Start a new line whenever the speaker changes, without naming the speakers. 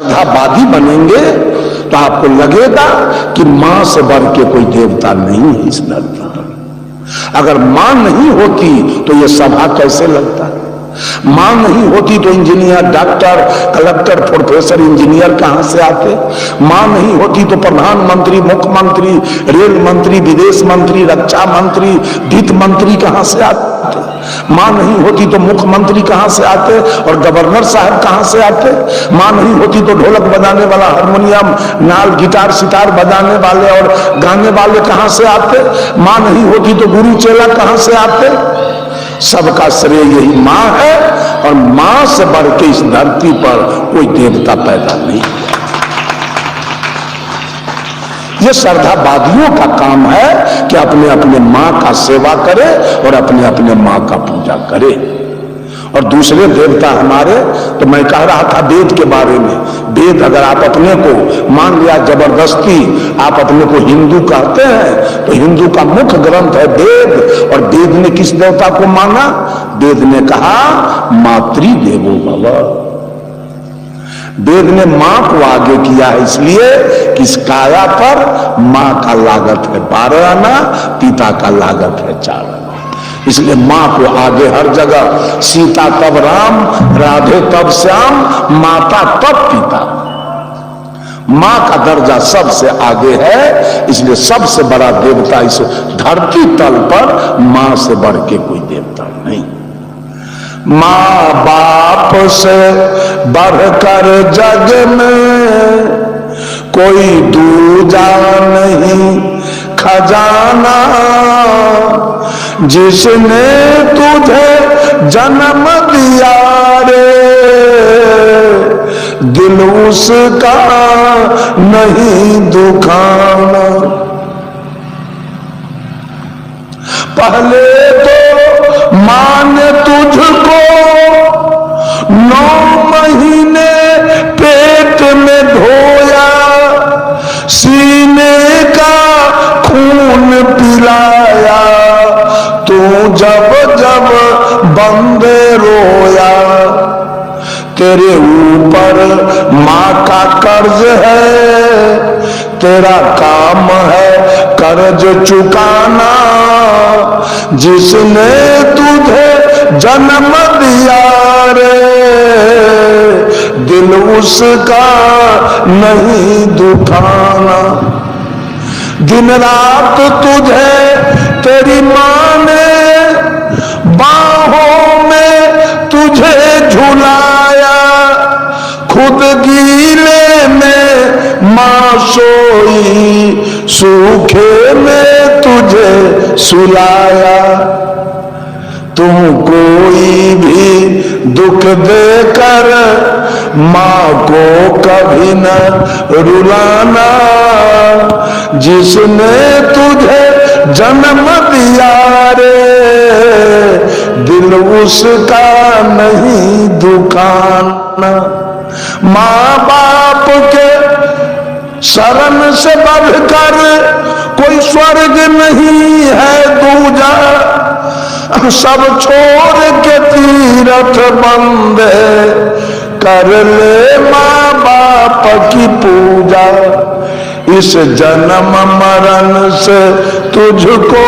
श्रद्धावादी बनेंगे तो आपको लगेगा कि मां से बढ़ के कोई देवता नहीं है इस धरती पर। अगर मां नहीं होती तो ये सभा कैसे लगता? मां नहीं होती तो engineer, doctor, collector, professor, engineer कहां से आते? मां नहीं होती तो प्रधानमंत्री, मुख्यमंत्री, रेल मंत्री, विदेश मंत्री, रक्षा मंत्री, वित्त मंत्री कहां से आते? मां नहीं होती तो मुख्यमंत्री कहां से आते और गवर्नर साहब कहां से आते? मां नहीं होती तो ढोलक बजाने वाला, हारमोनियम, नाल, गिटार, सितार बजाने वाले और गाने वाले कहां से आते? मां नहीं होती तो गुरु चेला कहां से आते? सबका श्रेय यही मां है और मां से बढ़ के इस धरती पर कोई देवता पैदा नहीं। ये श्रद्धावादियों का काम है कि अपने अपने मां का सेवा करे और अपने अपने मां का पूजा करे। और दूसरे देवता हमारे, तो मैं कह रहा था वेद के बारे में। वेद अगर आप अपने को मान लिया जबरदस्ती आप अपने को हिंदू कहते हैं तो हिंदू का मुख्य ग्रंथ है वेद। और वेद ने किस देवता को माना? वेद ने कहा मातृ देवो भव। वेद ने मां को आगे किया है इसलिए कि इस काया पर मां का लागत है 12 आना, पिता का लागत है 4 आना। इसलिए मां को आगे हर जगह। सीता तब राम, राधे तब श्याम, माता तब पिता। मां का दर्जा सबसे आगे है, इसलिए सबसे बड़ा देवता इस धरती तल पर मां से बढ़ के कोई देवता नहीं। मां बाप से बढ़कर जग में कोई दूजा नहीं खजाना। जिसने तुझे जन्म दिया रे दिल उसका नहीं दुखाना। पहले तो मां ने तुझको 9 महीने पेट में धोया, सीने का खून पिलाया। तू जब जब बंदे रोया, तेरे ऊपर मां का कर्ज है, तेरा काम है कर्ज चुकाना। जिसने तुझे जन्म दिया रे दिल उसका नहीं दुखाना। दिन रात तुझे तेरी मां ने बाहों में तुझे झुलाया, खुद गीले में मां सोई, सूखे में तुझे सुलाया। तुम कोई भी दुख देकर मां को कभी न रुलाना। जिसने तुझे जन्म दिया रे दिल उसका नहीं दुखाना। मां बाप के शरण से बढ़कर कोई स्वर्ग नहीं है दूजा। सब छोड़ के तीरथ बंदे कर ले मां बाप की पूजा। इस जन्म मरण से तुझको